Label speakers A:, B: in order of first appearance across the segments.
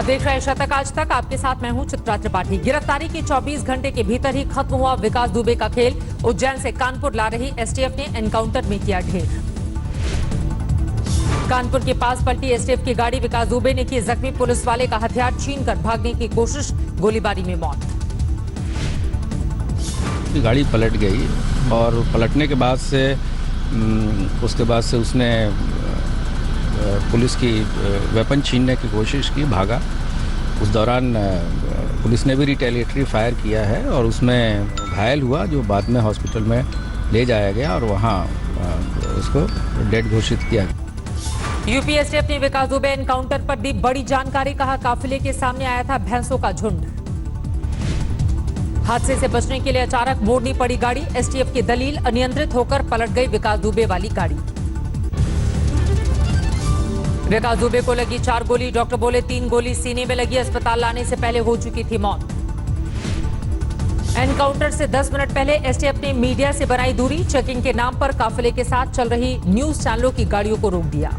A: देख रहे हैं शतक आज तक। आपके साथ मैं हूं चित्रा त्रिपाठी। गिरफ्तारी के 24 घंटे के भीतर ही खत्म हुआ विकास दुबे का खेल। उज्जैन से कानपुर ला रही एसटीएफ ने एनकाउंटर में किया ढेर। कानपुर के पास पलटी एसटीएफ की गाड़ी। विकास दुबे ने की जख्मी। पुलिस वाले का हथियार छीनकर भागने की कोशिश, गोलीबारी में मौत।
B: गाड़ी पलट गई और पलटने के बाद से उसने पुलिस की वेपन छीनने की कोशिश की, भागा। उस दौरान पुलिस ने भी रिटेलिएटरी फायर किया है और उसमें घायल हुआ, जो बाद में हॉस्पिटल में ले जाया गया और वहां उसको डेड घोषित किया।
A: यूपी एसटीएफ ने विकास दुबे एनकाउंटर पर दी बड़ी जानकारी। कहा काफिले के सामने आया था भैंसों का झुंड। हादसे से बचने के लिए अचानक मोड़नी पड़ी गाड़ी। एसटीएफ की दलील, अनियंत्रित होकर पलट गई विकास दुबे वाली गाड़ी। विकास दुबे को लगी 4 गोली। डॉक्टर बोले 3 गोली सीने में लगी। अस्पताल लाने से पहले हो चुकी थी मौत। एनकाउंटर से 10 मिनट पहले एसटीएफ ने मीडिया से बनाई दूरी। चेकिंग के नाम पर काफिले के साथ चल रही न्यूज चैनलों की गाड़ियों को रोक दिया।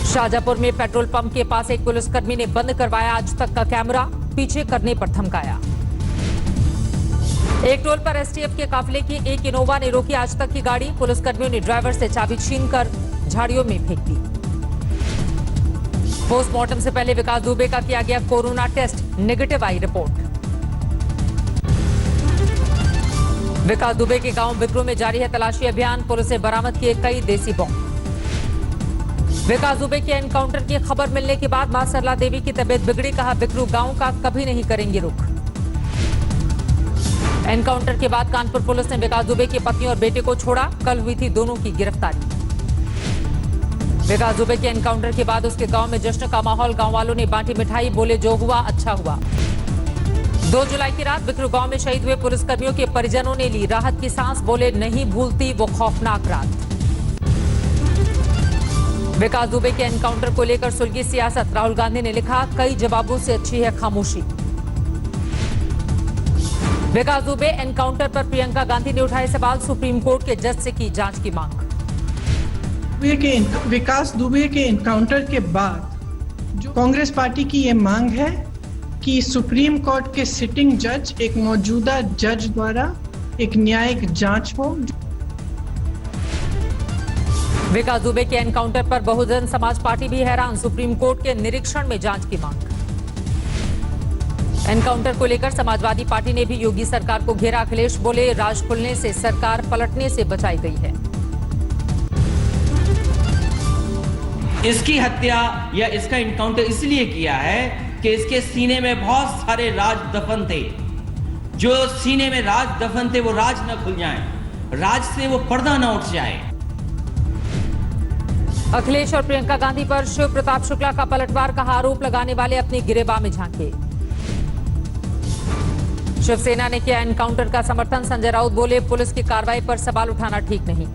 A: शाहजहांपुर में पेट्रोल पंप के पास एक पुलिसकर्मी ने बंद करवाया आज तक का कैमरा। पीछे करने पर धमकाया। एक टोल पर एसटीएफ के काफिले की एक इनोवा ने रोकी आज तक की गाड़ी। पुलिसकर्मियों ने ड्राइवर से चाबी छीनकर झाड़ियों में फेंक दी। पोस्टमार्टम से पहले विकास दुबे का किया गया कोरोना टेस्ट, नेगेटिव आई रिपोर्ट। विकास दुबे के गांव बिकरू में जारी है तलाशी अभियान। पुलिस ने बरामद किए कई देसी बॉम्ब। विकास दुबे के एनकाउंटर की खबर मिलने के बाद मां सरला देवी की तबीयत बिगड़ी। कहा बिकरू गांव का कभी नहीं करेंगे रुख। एनकाउंटर के बाद कानपुर पुलिस ने विकास दुबे की पत्नी और बेटे को छोड़ा। कल हुई थी दोनों की गिरफ्तारी। विकास दुबे के एनकाउंटर के बाद उसके गांव में जश्न का माहौल। गांव वालों ने बांटी मिठाई, बोले जो हुआ अच्छा हुआ। 2 जुलाई की रात बिकरू गांव में शहीद हुए पुलिसकर्मियों के परिजनों ने ली राहत की सांस। बोले नहीं भूलती वो खौफनाक रात। विकास दुबे के एनकाउंटर को लेकर सुलगी सियासत। राहुल गांधी ने लिखा कई जवाबों से अच्छी है खामोशी। विकास दुबे एनकाउंटर पर प्रियंका गांधी ने उठाए सवाल। सुप्रीम कोर्ट के जज से की जांच की मांग।
C: विकास दुबे के एनकाउंटर के बाद जो कांग्रेस पार्टी की ये मांग है कि सुप्रीम कोर्ट के सिटिंग जज, एक मौजूदा जज द्वारा एक न्यायिक जांच हो।
A: विकास दुबे के एनकाउंटर पर बहुजन समाज पार्टी भी हैरान। सुप्रीम कोर्ट के निरीक्षण में जांच की मांग। एनकाउंटर को लेकर समाजवादी पार्टी ने भी योगी सरकार को घेरा। अखिलेश बोले राज खुलने से सरकार पलटने से बचाई गई है।
D: इसकी हत्या या इसका इनकाउंटर इसलिए किया है कि इसके सीने में बहुत सारे राज दफन थे। जो सीने में राज दफन थे वो राज न खुल जाएं, राज से वो पर्दा न उठ जाए।
A: अखिलेश और प्रियंका गांधी पर शिव प्रताप शुक्ला का पलटवार। कहा आरोप लगाने वाले अपनी गिरेबान में झांके। शिवसेना ने किया एनकाउंटर का समर्थन। संजय राउत बोले पुलिस की कार्रवाई पर सवाल उठाना ठीक नहीं।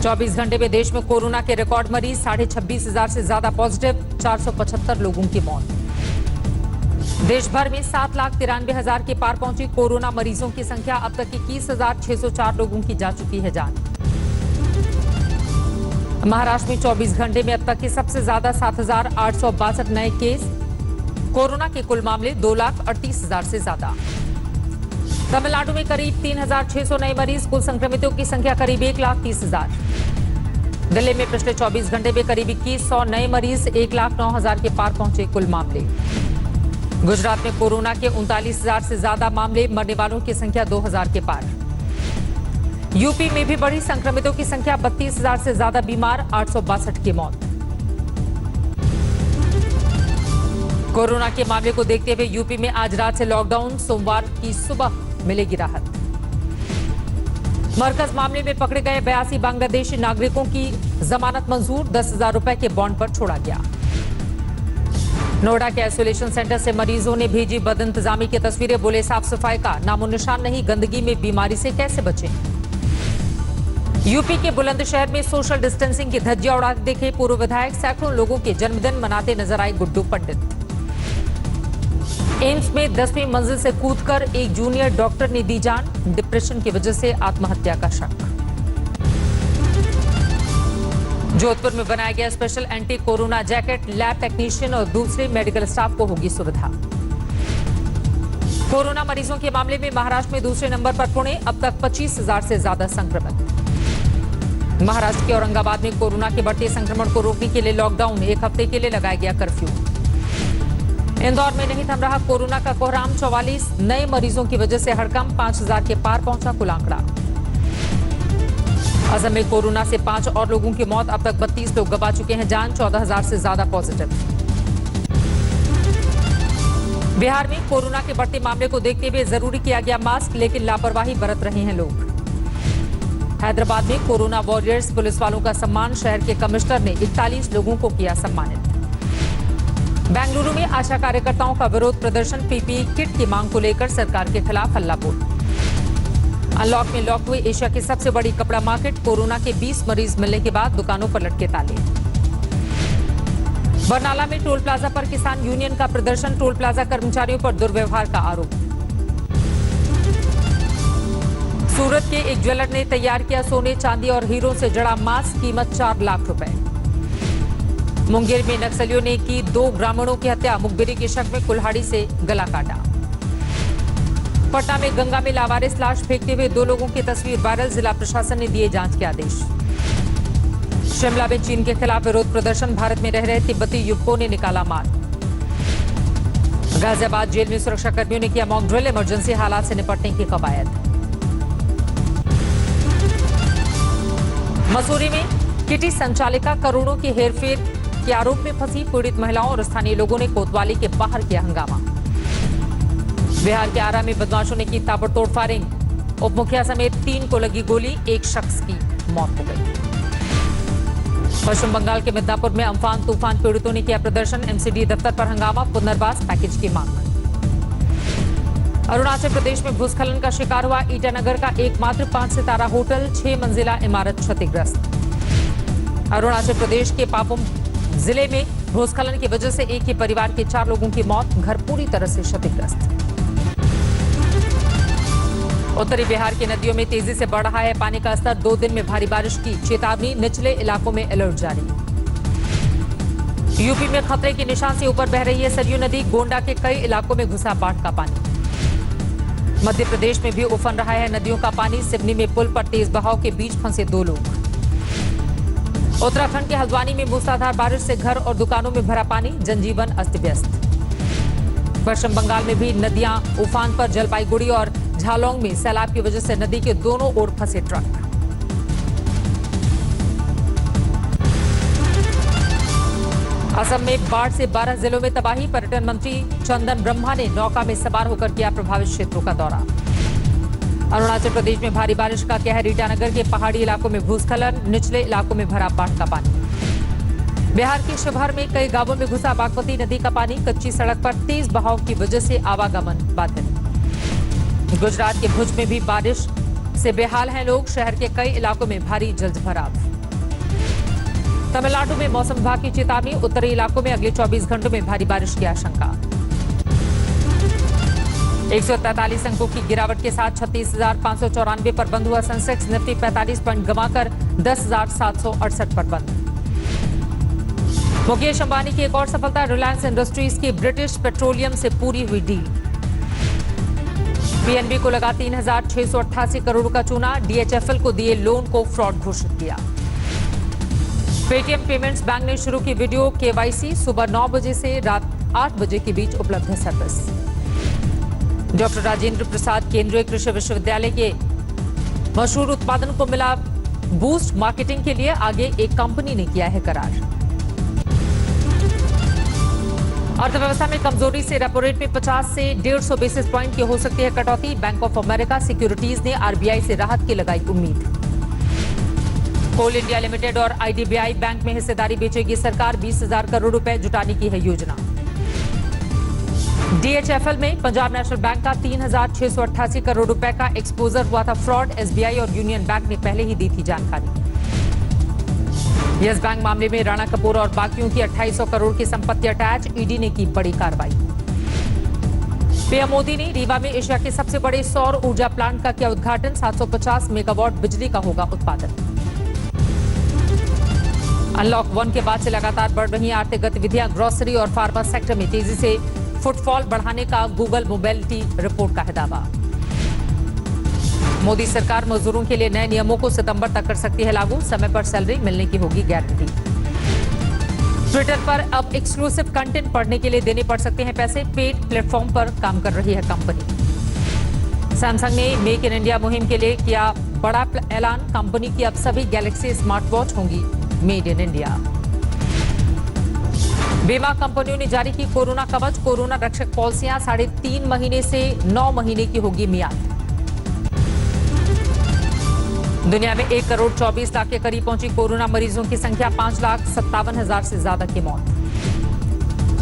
A: 24 घंटे में देश में कोरोना के रिकॉर्ड मरीज। 26,500 से ज्यादा पॉजिटिव। 475 लोगों की मौत। देश भर में 7,93,000 के पार पहुंची कोरोना मरीजों की संख्या। अब तक 21,604 लोगों की जा चुकी है जान। महाराष्ट्र में 24 घंटे में अब तक के सबसे ज्यादा 7,862 नए केस। कोरोना के कुल मामले 2,38,000 से ज्यादा। तमिलनाडु में करीब 3,600 नए मरीज। कुल संक्रमितों की संख्या करीब 1,30,000। दिल्ली में पिछले 24 घंटे में करीब 2,100 नए मरीज। 1,09,000 के पार पहुंचे कुल मामले। गुजरात में कोरोना के 39,000 से ज्यादा मामले। मरने वालों की संख्या 2,000 के पार। यूपी में भी बढ़ी संक्रमितों की संख्या। 32,000 से ज्यादा बीमार। 862 की मौत। कोरोना के मामले को देखते हुए यूपी में आज रात से लॉकडाउन। सोमवार की सुबह मिलेगी राहत। मरकज मामले में पकड़े गए 82 बांग्लादेशी नागरिकों की जमानत मंजूर। 10,000 रुपए के बॉन्ड पर छोड़ा गया। नोएडा के आइसोलेशन सेंटर से मरीजों ने भेजी बदइंतजामी की तस्वीरें। बोले साफ सफाई का नामो निशान नहीं। गंदगी में बीमारी से कैसे बचें। यूपी के बुलंदशहर में सोशल डिस्टेंसिंग की धज्जियां उड़ाते दिखे पूर्व विधायक। सैकड़ों लोगों के जन्मदिन मनाते नजर आए गुड्डू पंडित। एम्स में 10वीं मंजिल से कूदकर एक जूनियर डॉक्टर ने दी जान। डिप्रेशन की वजह से आत्महत्या का शक। जोधपुर में बनाया गया special anti corona jacket, lab technician और दूसरे मेडिकल स्टाफ को होगी सुविधा। कोरोना मरीजों के मामले में महाराष्ट्र में दूसरे नंबर पर पुणे, अब तक 25,000 से ज्यादा संक्रमित। महाराष्ट्र के औरंगाबाद में कोरोना के बढ़ते संक्रमण को रोकने के लिए लॉकडाउन, एक हफ्ते के लिए लगाया गया कर्फ्यू। इंदौर में नहीं थम रहा कोरोना का कोहराम, 44 नए मरीजों की वजह से हड़कंप, 5,000 के पार पहुंचा कुल आंकड़ा। असम में कोरोना से 5 और लोगों की मौत, अब तक 32 लोग गंवा चुके हैं जान, 14,000 से ज्यादा पॉजिटिव। बिहार में कोरोना के बढ़ते मामले को देखते हुए जरूरी किया गया मास्क, लेकिन लापरवाही बरत रहे हैं लोग। हैदराबाद में कोरोना वॉरियर्स पुलिस वालों का सम्मान, शहर के कमिश्नर ने 41 लोगों को किया सम्मानित। बेंगलुरु में आशा कार्यकर्ताओं का विरोध प्रदर्शन, पीपीई किट की मांग को लेकर सरकार के खिलाफ हल्लाबोल। अनलॉक में लॉक हुई एशिया की सबसे बड़ी कपड़ा मार्केट, कोरोना के 20 मरीज मिलने के बाद दुकानों पर लटके ताले। बरनाला में टोल प्लाजा पर किसान यूनियन का प्रदर्शन, टोल प्लाजा कर्मचारियों पर दुर्व्यवहार का आरोप। सूरत के एक ज्वेलर ने तैयार किया सोने, चांदी और हीरों से जड़ा मास्क, कीमत 4 लाख रुपए। मुंगेर में नक्सलियों ने की 2 ग्रामीणों की हत्या, मुखबिरी के शक में कुल्हाड़ी से गला काटा। पटना में गंगा में लावारिस लाश फेंकते हुए 2 लोगों की तस्वीर वायरल, जिला प्रशासन ने दिए जांच के आदेश। शिमला में चीन के खिलाफ विरोध प्रदर्शन, भारत में रह रहे तिब्बती युवकों ने निकाला मार्ग। गाजियाबाद जेल में सुरक्षाकर्मियों ने किया मॉक ड्रिल, इमरजेंसी हालात से निपटने की कवायद। मसूरी में किटी संचालिका करोड़ों की हेरफेर के आरोप में फंसी, पीड़ित महिलाओं और स्थानीय लोगों ने कोतवाली के बाहर किया हंगामा। बिहार के आरा में बदमाशों ने की ताबड़तोड़ फायरिंग, उप मुखिया समेत 3 को लगी गोली, एक शख्स की मौत हो गई। पश्चिम बंगाल के मिदनापुर में अम्फान तूफान पीड़ितों ने किया प्रदर्शन, एमसीडी दफ्तर पर हंगामा, पुनर्वास पैकेज की मांग। अरुणाचल प्रदेश में भूस्खलन का शिकार हुआ ईटानगर का एकमात्र 5 सितारा होटल, 6 मंजिला इमारत क्षतिग्रस्त। अरुणाचल प्रदेश के पापुम जिले में भूस्खलन की वजह से एक ही परिवार के 4 लोगों की मौत, घर पूरी तरह से क्षतिग्रस्त। उत्तरी बिहार की नदियों में तेजी से बढ़ रहा है पानी का स्तर, 2 दिन में भारी बारिश की चेतावनी, निचले इलाकों में अलर्ट जारी। यूपी में खतरे के निशान से ऊपर बह रही है सरयू नदी, गोंडा के कई इलाकों में घुसा बाढ़ का पानी। मध्य प्रदेश में भी उफन रहा है नदियों का पानी, सिवनी में पुल पर तेज बहाव के बीच फंसे 2 लोग। उत्तराखंड के हल्द्वानी में मूसलाधार बारिश से घर और दुकानों में भरा पानी, जनजीवन अस्त व्यस्त। पश्चिम बंगाल में भी नदियां उफान पर, जलपाईगुड़ी और झालोंग में सैलाब की वजह से नदी के दोनों ओर फंसे ट्रक। असम में बाढ़ से 12 जिलों में तबाही, पर्यटन मंत्री चंदन ब्रह्मा ने नौका में सवार होकर किया प्रभावित क्षेत्रों का दौरा। अरुणाचल प्रदेश में भारी बारिश का कहर, ईटानगर के पहाड़ी इलाकों में भूस्खलन, निचले इलाकों में भरा बाढ़ का पानी। बिहार के शिवहर में कई गांवों में घुसा बागमती नदी का पानी, कच्ची सड़क पर तेज बहाव की वजह से आवागमन बाधित। गुजरात के भुज में भी बारिश से बेहाल हैं लोग, शहर के कई इलाकों में भारी जलभराव। तमिलनाडु में मौसम विभाग की चेतावनी, उत्तरी इलाकों में अगले 24 घंटों में भारी बारिश की आशंका। 143 अंकों की गिरावट के साथ 36,594 पर बंद हुआ सेंसेक्स, निफ्टी 45 पॉइंट गंवाकर 10,768 पर बंद। मुकेश अंबानी की एक और सफलता, रिलायंस इंडस्ट्रीज की ब्रिटिश पेट्रोलियम से पूरी हुई डील। पीएनबी को लगा 3,688 करोड़ का चूना, डीएचएफएल को दिए लोन को फ्रॉड घोषित किया। पेटीएम पेमेंट्स बैंक ने शुरू की वीडियो केवाईसी, सुबह 9 बजे से रात 8 बजे के बीच उपलब्ध है सर्विस। डॉक्टर राजेंद्र प्रसाद केंद्रीय कृषि विश्वविद्यालय के मशहूर उत्पादन को मिला बूस्ट, मार्केटिंग के लिए आगे एक कंपनी ने किया है करार। अर्थव्यवस्था में कमजोरी से रेपो रेट में 50 से 150 बेसिस पॉइंट की हो सकती है कटौती, बैंक ऑफ अमेरिका सिक्योरिटीज ने आरबीआई से राहत की लगाई उम्मीद। कोल इंडिया लिमिटेड और आईडीबीआई बैंक में हिस्सेदारी बेचेगी सरकार, 20,000 करोड़ रुपए जुटाने की है योजना। डीएचएफएल में पंजाब नेशनल बैंक का 3,688 करोड़ रुपए का एक्सपोजर हुआ था फ्रॉड, एसबीआई और यूनियन बैंक ने पहले ही दी थी जानकारी। यस बैंक मामले में राणा कपूर और बाकियों की 2800 करोड़ की संपत्ति अटैच, ईडी ने की बड़ी कार्रवाई। पीएम मोदी ने रीवा में एशिया के सबसे बड़े सौर ऊर्जा प्लांट का किया उद्घाटन, 750 मेगावाट बिजली का होगा उत्पादन। अनलॉक 1 के बाद से लगातार बढ़ रही आर्थिक गतिविधियां, ग्रोसरी और फार्मा सेक्टर में तेजी से फुटफॉल बढ़ाने का गूगल मोबिलिटी रिपोर्ट का है दावा। मोदी सरकार मजदूरों के लिए नए नियमों को सितंबर तक कर सकती है लागू, समय पर सैलरी मिलने की होगी गारंटी। ट्विटर पर अब एक्सक्लूसिव कंटेंट पढ़ने के लिए देने पड़ सकते हैं पैसे, पेड प्लेटफॉर्म पर काम कर रही है कंपनी। सैमसंग ने मेक इन इंडिया मुहिम के लिए किया बड़ा ऐलान, कंपनी की अब सभी गैलेक्सी स्मार्ट वॉच होंगी मेड इन इंडिया। बीमा कंपनियों ने जारी की कोरोना कवच, कोरोना रक्षक पॉलिसियां 3.5 महीने से 9 महीने की होगी मियाद। दुनिया में 1 करोड़ 24 लाख के करीब पहुंची कोरोना मरीजों की संख्या, 5,57,000 से ज्यादा की मौत।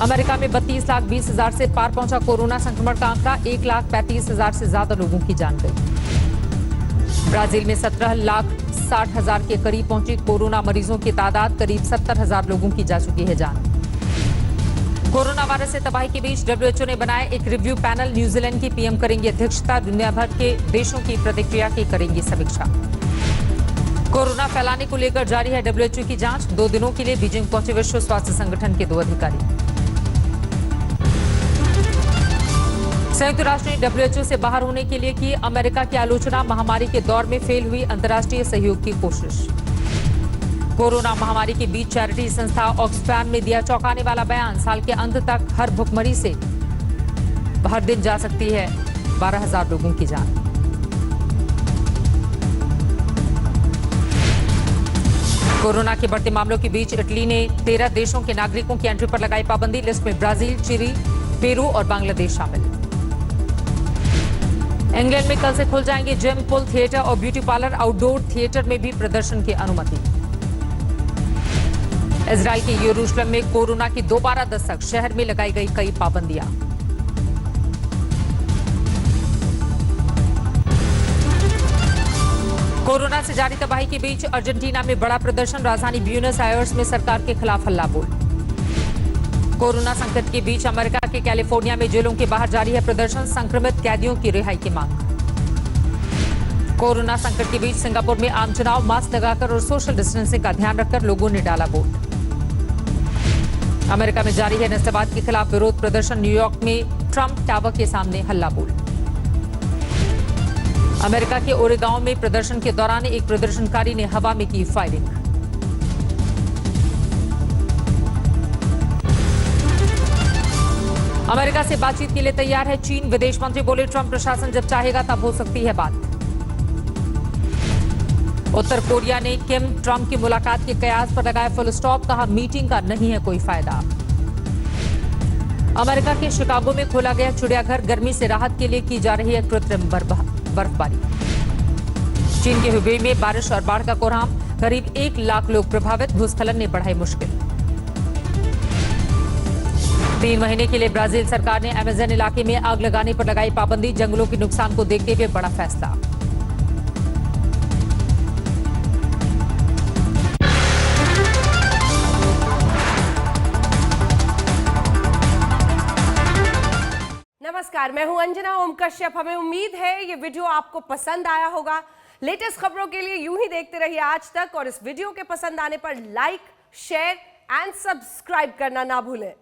A: अमेरिका में 32,20,000 से पार पहुंचा कोरोना संक्रमण का आंकड़ा, 1,35,000 से ज्यादा लोगों की जान गई। ब्राजील में 17,60,000 के करीब पहुंची कोरोना मरीजों की तादाद, करीब 70,000 लोगों की जा चुकी है जान। कोरोना वायरस से तबाही के बीच WHO ने बनाया एक रिव्यू पैनल, न्यूजीलैंड की पीएम करेंगी अध्यक्षता, दुनिया भर के देशों की प्रतिक्रिया की करेंगी समीक्षा। कोरोना फैलाने को लेकर जारी है WHO की जांच, 2 दिनों के लिए बीजिंग पहुंचे विश्व स्वास्थ्य संगठन के 2 अधिकारी। संयुक्त राष्ट्र ने WHO से बाहर होने के लिए की अमेरिका की आलोचना, महामारी के दौर में फेल हुई अंतर्राष्ट्रीय सहयोग की कोशिश। कोरोना महामारी के बीच चैरिटी संस्था ऑक्सफैम ने दिया चौंकाने वाला बयान, साल के अंत तक हर भुखमरी से हर दिन जा सकती है 12,000 लोगों की जान। कोरोना के बढ़ते मामलों के बीच इटली ने 13 देशों के नागरिकों की एंट्री पर लगाई पाबंदी, लिस्ट में ब्राजील, चिली, पेरू और बांग्लादेश शामिल। इंग्लैंड में कल से खुल जाएंगे जिम, पूल, थिएटर और ब्यूटी पार्लर, आउटडोर थिएटर में भी प्रदर्शन की अनुमति। इजराइल के यरूशलेम में कोरोना की दोबारा दस्तक, शहर में लगाई गई कई पाबंदियां। कोरोना से जारी तबाही के बीच अर्जेंटीना में बड़ा प्रदर्शन, राजधानी ब्यूनस आयर्स में सरकार के खिलाफ हल्ला बोल। कोरोना संकट के बीच अमेरिका के कैलिफोर्निया में जेलों के बाहर जारी है प्रदर्शन, संक्रमित कैदियों की रिहाई की मांग। कोरोना संकट के बीच सिंगापुर में आम चुनाव, मास्क लगाकर और सोशल डिस्टेंसिंग का ध्यान रखकर लोगों ने डाला वोट। अमेरिका में जारी है नस्लवाद के खिलाफ विरोध प्रदर्शन, न्यूयॉर्क में ट्रंप टावर के सामने हल्ला बोल। अमेरिका के ओरेगांव में प्रदर्शन के दौरान एक प्रदर्शनकारी ने हवा में की फायरिंग। अमेरिका से बातचीत के लिए तैयार है चीन, विदेश मंत्री बोले ट्रंप प्रशासन जब चाहेगा तब हो सकती है बात। उत्तर कोरिया ने किम ट्रंप की मुलाकात के कयास पर लगाया फुल स्टॉप, कहा मीटिंग का नहीं है कोई फायदा। अमेरिका के शिकागो में खोला गया चिड़ियाघर, गर्मी से राहत के लिए की जा रही है कृत्रिम बर्फबारी। चीन के हुबेई में बारिश और बाढ़ का कोहराम, करीब 1 लाख लोग प्रभावित, भूस्खलन ने बढ़ाई मुश्किल। 3 महीने के लिए ब्राजील सरकार ने अमेज़न इलाके में आग लगाने पर लगाई पाबंदी, जंगलों के नुकसान को देखते हुए बड़ा फैसला।
E: नमस्कार, मैं हूं अंजना ओम कश्यप। हमें उम्मीद है ये वीडियो आपको पसंद आया होगा। लेटेस्ट खबरों के लिए यूं ही देखते रहिए आज तक, और इस वीडियो के पसंद आने पर लाइक, शेयर एंड सब्सक्राइब करना ना भूलें।